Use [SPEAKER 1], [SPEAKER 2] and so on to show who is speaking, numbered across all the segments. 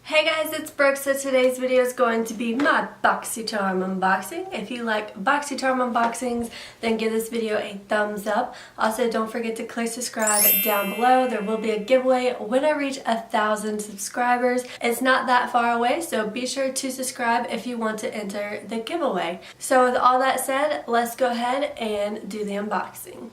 [SPEAKER 1] Hey guys, it's Brooke. So today's video is going to be my Boxycharm unboxing. If you like Boxycharm unboxings, then give this video a thumbs up. Also, don't forget to click subscribe down below. There will be a giveaway when I reach 1,000 subscribers. It's not that far away, so be sure to subscribe if you want to enter the giveaway. So with all that said, let's go ahead and do the unboxing.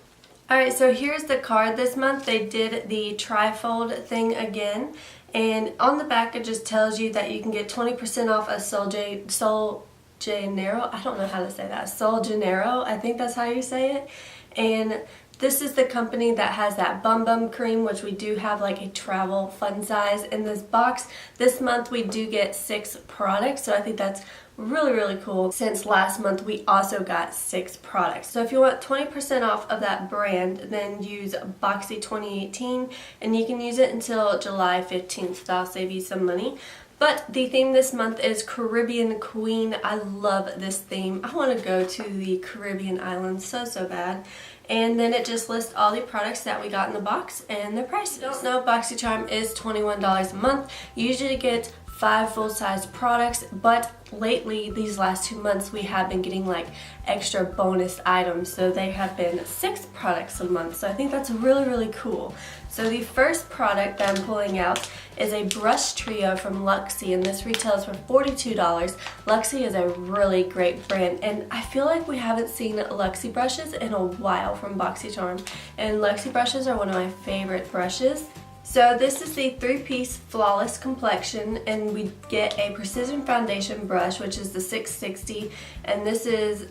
[SPEAKER 1] Alright, so here's the card this month. They did the trifold thing again. And on the back it just tells you that you can get 20% off a Sol Janeiro. I don't know how to say that. Sol Janeiro, I think that's how you say it. And this is the company that has that Bum Bum cream, which we do have like a travel fun size in this box. This month we do get 6 products, so I think that's really cool. Since last month we also got 6 products. So if you want 20% off of that brand, then use Boxy 2018 and you can use it until July 15th, so that'll save you some money. But the theme this month is Caribbean Queen. I love this theme. I want to go to the Caribbean islands so bad. And then it just lists all the products that we got in the box and their prices. If you don't know, Boxycharm is $21 a month. You usually get 5 full-size products, but lately, these last 2 months, we have been getting like extra bonus items. So they have been 6 products a month. So I think that's really cool. So the first product that I'm pulling out is a brush trio from Luxie, and this retails for $42. Luxie is a really great brand, and I feel like we haven't seen Luxie brushes in a while from Boxycharm. And Luxie brushes are one of my favorite brushes. So this is the 3-piece Flawless Complexion, and we get a precision foundation brush, which is the 660, and this is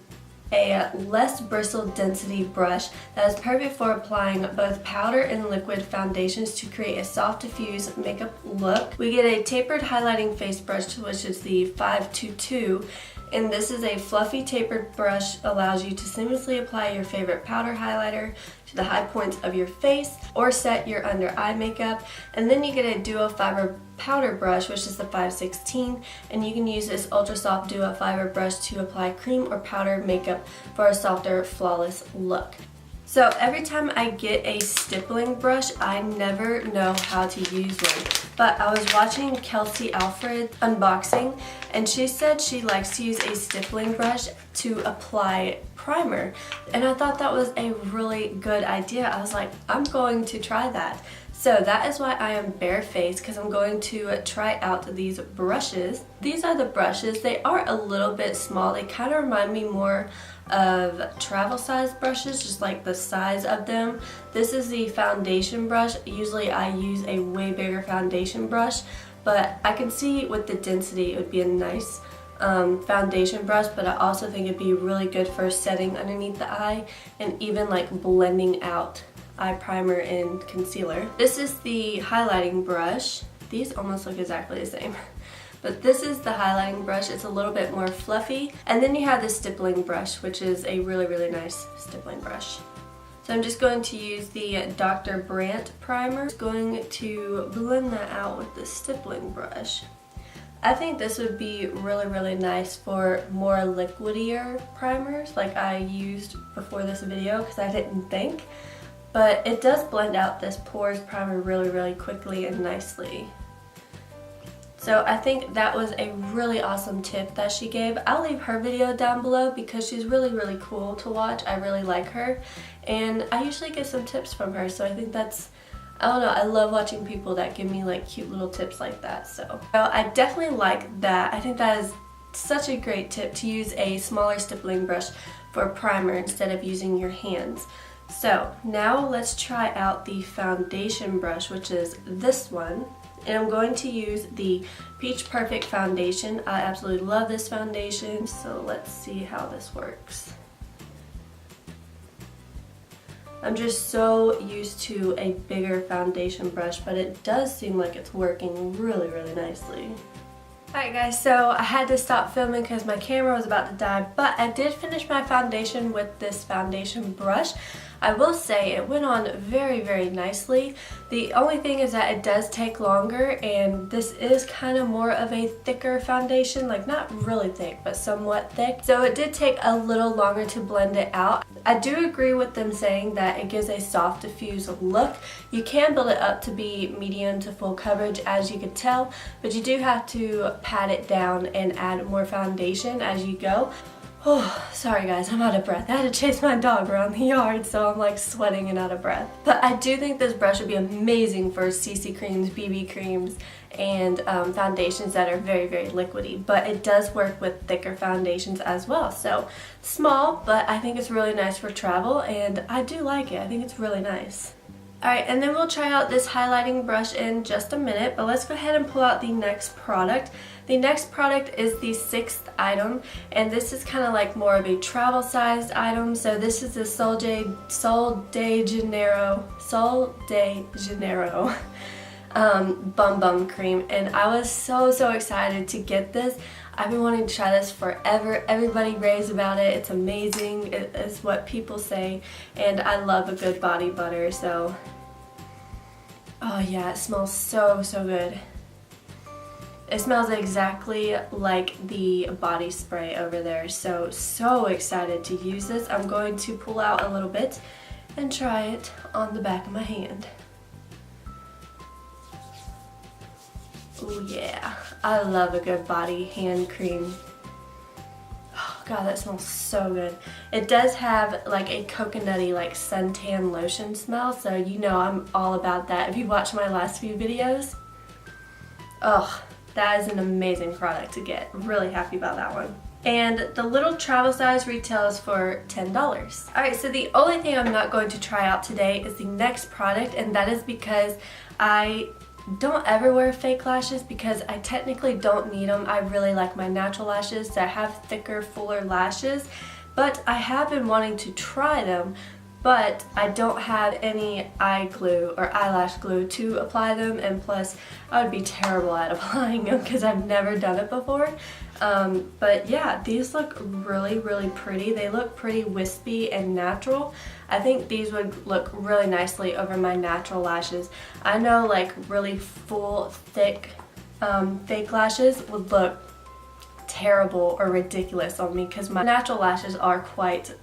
[SPEAKER 1] a less bristle density brush that is perfect for applying both powder and liquid foundations to create a soft diffuse makeup look. We get a tapered highlighting face brush, which is the 522, and this is a fluffy tapered brush, allows you to seamlessly apply your favorite powder highlighter to the high points of your face or set your under eye makeup. And then you get a duo fiber powder brush, which is the 516, and you can use this ultra soft duo fiber brush to apply cream or powder makeup for a softer, flawless look. So every time I get a stippling brush, I never know how to use one. But I was watching Kelsey Alfred unboxing, and she said she likes to use a stippling brush to apply primer. And I thought that was a really good idea. I was like, I'm going to try that. So that is why I am barefaced, because I'm going to try out these brushes. These are the brushes. They are a little bit small. They kind of remind me more of travel size brushes, just like the size of them. This is the foundation brush. Usually I use a way bigger foundation brush, but I can see with the density it would be a nice foundation brush, but I also think it'd be really good for setting underneath the eye and even like blending out eye primer and concealer. This is the highlighting brush. These almost look exactly the same. But this is the highlighting brush. It's a little bit more fluffy. And then you have the stippling brush, which is a really nice stippling brush. So I'm just going to use the Dr. Brandt primer. Just going to blend that out with the stippling brush. I think this would be really nice for more liquidier primers like I used before this video, because I didn't think. But it does blend out this porous primer really quickly and nicely. So I think that was a really awesome tip that she gave. I'll leave her video down below because she's really cool to watch. I really like her, and I usually get some tips from her, so I think that's, I don't know, I love watching people that give me like cute little tips like that. So I definitely like that. I think that is such a great tip, to use a smaller stippling brush for primer instead of using your hands. So now let's try out the foundation brush, which is this one. And I'm going to use the Peach Perfect foundation. I absolutely love this foundation. So let's see how this works. I'm just so used to a bigger foundation brush, but it does seem like it's working really nicely. Alright guys, so I had to stop filming because my camera was about to die, but I did finish my foundation with this foundation brush. I will say it went on very, very nicely. The only thing is that it does take longer, and this is kind of more of a thicker foundation, like not really thick, but somewhat thick. So it did take a little longer to blend it out. I do agree with them saying that it gives a soft diffuse look. You can build it up to be medium to full coverage, as you could tell, but you do have to pat it down and add more foundation as you go. Oh, sorry guys, I'm out of breath. I had to chase my dog around the yard, so I'm like sweating and out of breath. But I do think this brush would be amazing for CC creams, BB creams, and foundations that are very, very liquidy. But it does work with thicker foundations as well. So small, but I think it's really nice for travel, and I do like it. I think it's really nice. Alright, and then we'll try out this highlighting brush in just a minute, but let's go ahead and pull out the next product. The next product is the 6th item, and this is kind of like more of a travel sized item. So this is the Sol de Janeiro Bum Bum Cream, and I was so excited to get this. I've been wanting to try this forever. Everybody raves about it. It's amazing. It is what people say, and I love a good body butter. So, oh yeah, it smells so good. It smells exactly like the body spray over there. So excited to use this. I'm going to pull out a little bit and try it on the back of my hand. Oh yeah, I love a good body hand cream. Oh god, that smells so good. It does have like a coconutty, like suntan lotion smell, so you know I'm all about that if you watched my last few videos. Oh, that is an amazing product to get. Really happy about that one. And the little travel size retails for $10. Alright, so the only thing I'm not going to try out today is the next product, and that is because I don't ever wear fake lashes because I technically don't need them. I really like my natural lashes that have thicker, fuller lashes, but I have been wanting to try them, but I don't have any eye glue or eyelash glue to apply them, and plus I would be terrible at applying them because I've never done it before. But yeah, these look really pretty. They look pretty wispy and natural. I think these would look really nicely over my natural lashes. I know like really full, thick fake lashes would look terrible or ridiculous on me because my natural lashes are quite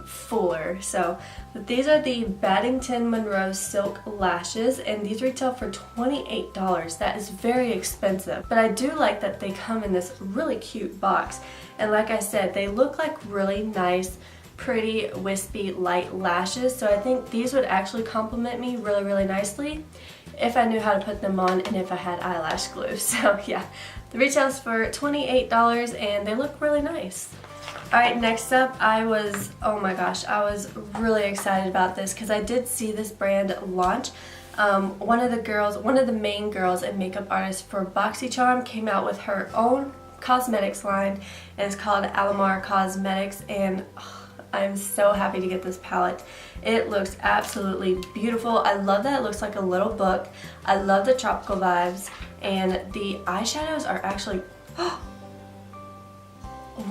[SPEAKER 1] fuller. But these are the Baddington Monroe Silk Lashes, and these retail for $28. That is very expensive, but I do like that they come in this really cute box, and like I said, they look like really nice, pretty, wispy, light lashes, so I think these would actually complement me really nicely if I knew how to put them on and if I had eyelash glue. So yeah, the retails for $28 and they look really nice. Alright, next up, oh my gosh, I was really excited about this because I did see this brand launch. One of the main girls and makeup artists for Boxycharm came out with her own cosmetics line, and it's called Alamar Cosmetics, and I'm so happy to get this palette. It looks absolutely beautiful. I love that it looks like a little book. I love the tropical vibes, and the eyeshadows are actually...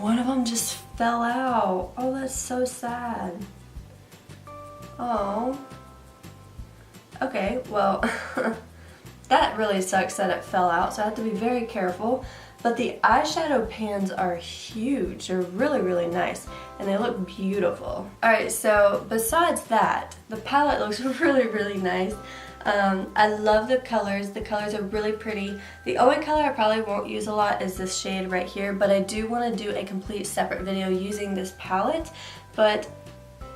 [SPEAKER 1] One of them just fell out. Oh, that's so sad. Oh. Okay, well, that really sucks that it fell out, so I have to be very careful. But the eyeshadow pans are huge. They're really nice, and they look beautiful. Alright, so besides that, the palette looks really nice. I love the colors. The colors are really pretty. The only color I probably won't use a lot is this shade right here, but I do want to do a complete separate video using this palette. But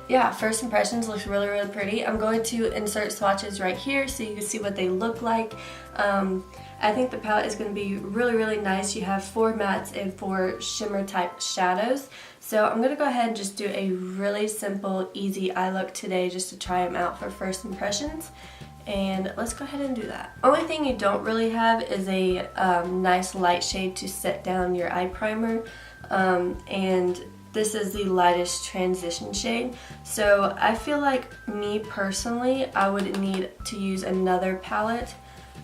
[SPEAKER 1] yeah, first impressions looks really pretty. I'm going to insert swatches right here so you can see what they look like. I think the palette is going to be really nice. You have 4 mattes and 4 shimmer type shadows. So I'm going to go ahead and just do a really simple, easy eye look today just to try them out for first impressions. And let's go ahead and do that. Only thing you don't really have is a nice light shade to set down your eye primer, and this is the lightest transition shade. So I feel like, me personally, I would need to use another palette,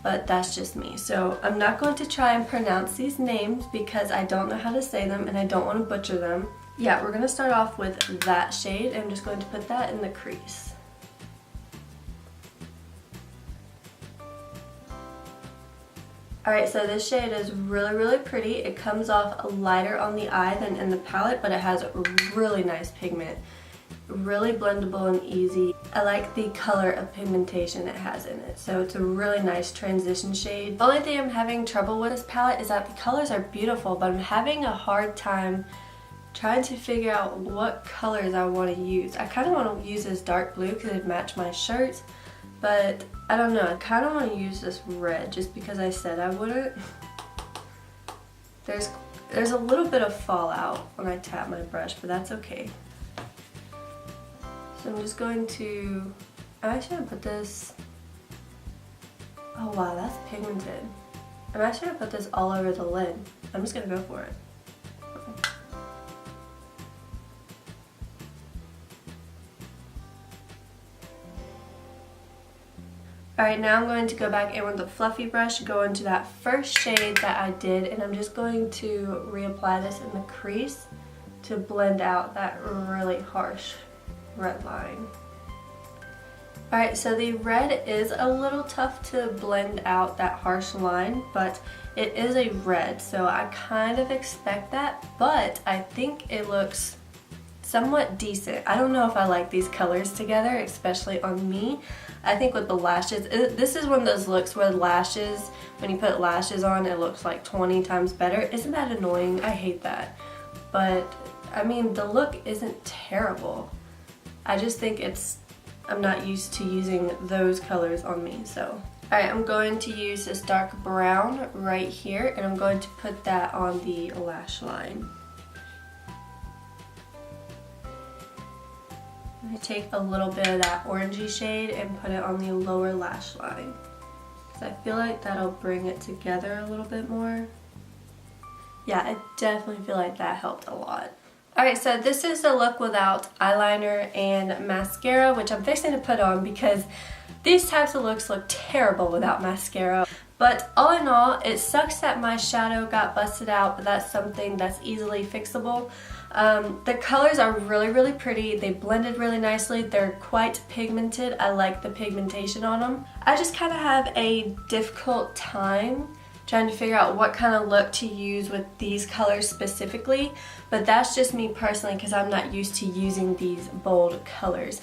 [SPEAKER 1] but that's just me. So I'm not going to try and pronounce these names because I don't know how to say them and I don't want to butcher them. Yeah, we're going to start off with that shade. I'm just going to put that in the crease. Alright, so this shade is really, really pretty. It comes off lighter on the eye than in the palette, but it has really nice pigment. Really blendable and easy. I like the color of pigmentation it has in it, so it's a really nice transition shade. The only thing I'm having trouble with this palette is that the colors are beautiful, but I'm having a hard time trying to figure out what colors I want to use. I kind of want to use this dark blue because it match my shirts, but I don't know. I kind of want to use this red just because I said I wouldn't. There's a little bit of fallout when I tap my brush, but that's okay. So I'm just going to, I'm actually going to put this, oh wow, that's pigmented. I'm actually going to put this all over the lid. I'm just going to go for it. Alright, now I'm going to go back in with the fluffy brush, go into that first shade that I did, and I'm just going to reapply this in the crease to blend out that really harsh red line. Alright, so the red is a little tough to blend out that harsh line, but it is a red, so I kind of expect that, but I think it looks somewhat decent. I don't know if I like these colors together, especially on me. I think with the lashes, this is one of those looks where lashes, when you put lashes on, it looks like 20 times better. Isn't that annoying? I hate that. But, I mean, the look isn't terrible. I just think I'm not used to using those colors on me, so. Alright, I'm going to use this dark brown right here, and I'm going to put that on the lash line. I'm going to take a little bit of that orangey shade and put it on the lower lash line, because I feel like that'll bring it together a little bit more. Yeah, I definitely feel like that helped a lot. Alright, so this is the look without eyeliner and mascara, which I'm fixing to put on because these types of looks look terrible without mascara. But all in all, it sucks that my shadow got busted out, but that's something that's easily fixable. The colors are really, really pretty. They blended really nicely. They're quite pigmented. I like the pigmentation on them. I just kind of have a difficult time trying to figure out what kind of look to use with these colors specifically, but that's just me personally because I'm not used to using these bold colors.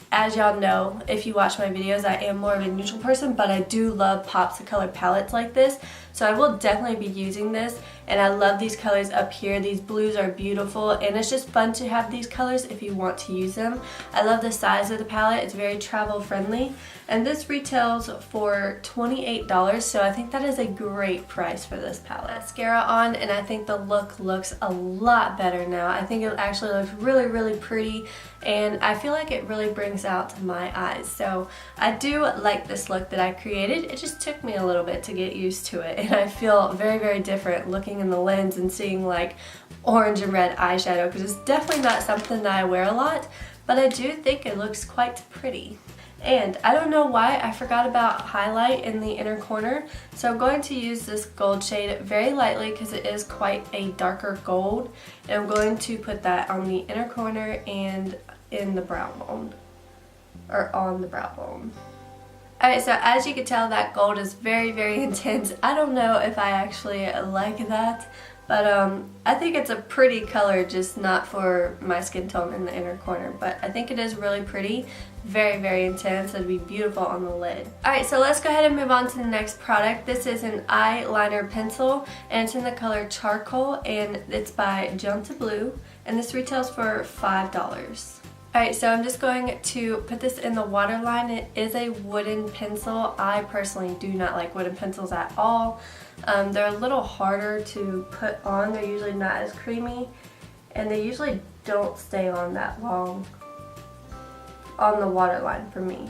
[SPEAKER 1] As y'all know, if you watch my videos, I am more of a neutral person, but I do love pops of color palettes like this, so I will definitely be using this, and I love these colors up here. These blues are beautiful, and it's just fun to have these colors if you want to use them. I love the size of the palette. It's very travel friendly, and this retails for $28, so I think that is a great price for this palette. Mascara on, and I think the look looks a lot better now. I think it actually looks really, really pretty, and I feel like it really brings out my eyes. So I do like this look that I created. It just took me a little bit to get used to it, and I feel very, very different looking in the lens and seeing like orange and red eyeshadow, because it's definitely not something that I wear a lot, but I do think it looks quite pretty. And I don't know why I forgot about highlight in the inner corner, so I'm going to use this gold shade very lightly because it is quite a darker gold, and I'm going to put that on the inner corner and in the brow bone, or on the brow bone. Alright, so as you can tell, that gold is very, very intense. I don't know if I actually like that, but I think it's a pretty color, just not for my skin tone in the inner corner. But I think it is really pretty, very, very intense. It'd be beautiful on the lid. Alright, so let's go ahead and move on to the next product. This is an eyeliner pencil, and it's in the color Charcoal, and it's by Junta Blue, and this retails for $5. Alright, so I'm just going to put this in the waterline. It is a wooden pencil. I personally do not like wooden pencils at all. They're a little harder to put on. They're usually not as creamy, and they usually don't stay on that long on the waterline for me.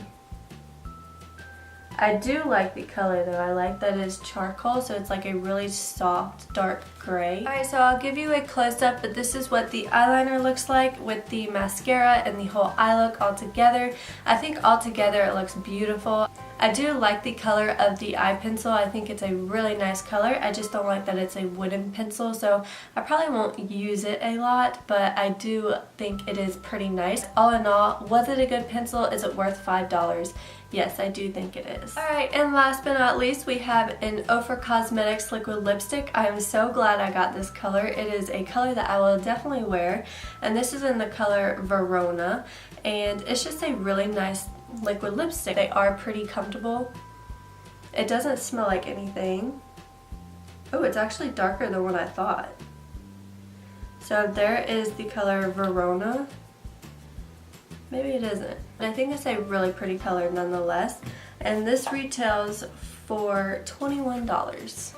[SPEAKER 1] I do like the color though. I like that it's charcoal, so it's like a really soft dark gray. Alright, so I'll give you a close-up, but this is what the eyeliner looks like with the mascara and the whole eye look all together. I think all together it looks beautiful. I do like the color of the eye pencil. I think it's a really nice color. I just don't like that it's a wooden pencil, so I probably won't use it a lot, but I do think it is pretty nice. All in all, was it a good pencil? Is it worth $5? Yes, I do think it is. Alright, and last but not least, we have an Ofra Cosmetics liquid lipstick. I am so glad I got this color. It is a color that I will definitely wear, and this is in the color Verona, and it's just a really nice liquid lipstick. They are pretty comfortable. It doesn't smell like anything. Oh, it's actually darker than what I thought. So there is the color Verona. Maybe it isn't. I think it's a really pretty color nonetheless. And this retails for $21.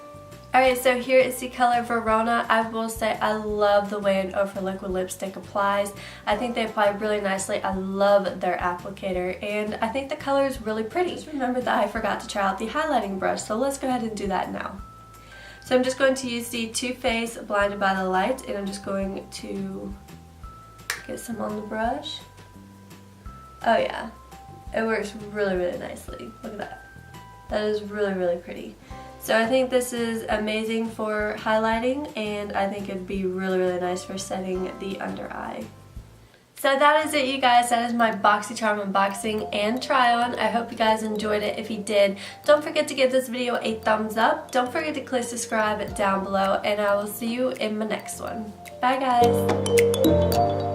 [SPEAKER 1] Alright, so here is the color Verona. I will say I love the way an Ofra liquid lipstick applies. I think they apply really nicely. I love their applicator, and I think the color is really pretty. Just remember that I forgot to try out the highlighting brush, so let's go ahead and do that now. So I'm just going to use the Too Faced Blinded by the Light, and I'm just going to get some on the brush. Oh yeah, it works really, really nicely. Look at that. That is really, really pretty. So I think this is amazing for highlighting, and I think it'd be really, really nice for setting the under eye. So that is it, you guys. That is my Boxycharm unboxing and try on. I hope you guys enjoyed it. If you did, don't forget to give this video a thumbs up. Don't forget to click subscribe down below, and I will see you in my next one. Bye guys.